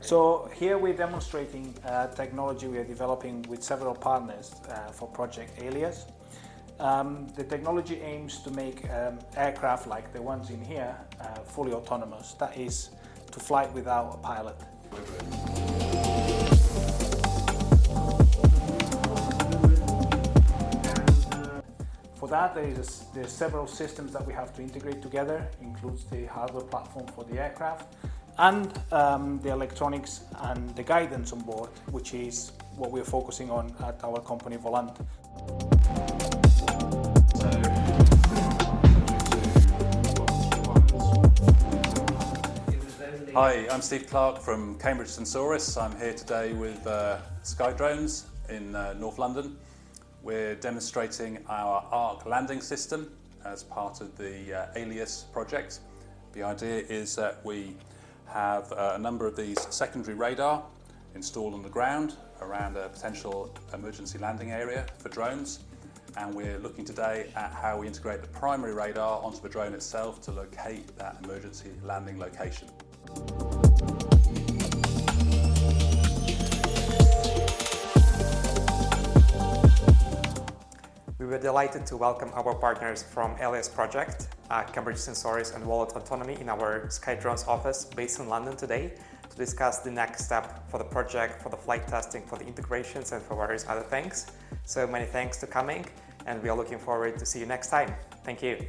So here we're demonstrating technology we are developing with several partners for project ALIAS. The technology aims to make aircraft like the ones in here fully autonomous, that is, to fly without a pilot. For that, there's several systems that we have to integrate together, includes the hardware platform for the aircraft and the electronics and the guidance on board, which is what we're focusing on at our company Volant. Hi, I'm Steve Clark from Cambridge Sensoriis. I'm here today with Sky Drones in North London. We're demonstrating our ARC landing system as part of the ALIAS project. The idea is that we have a number of these secondary radar installed on the ground around a potential emergency landing area for drones, and we're looking today at how we integrate the primary radar onto the drone itself to locate that emergency landing location. We were delighted to welcome our partners from ALIAS project, Cambridge Sensoriis and Volant Autonomy in our Sky Drones office based in London today to discuss the next step for the project, for the flight testing, for the integrations and for various other things. So many thanks for coming, and we are looking forward to see you next time. Thank you.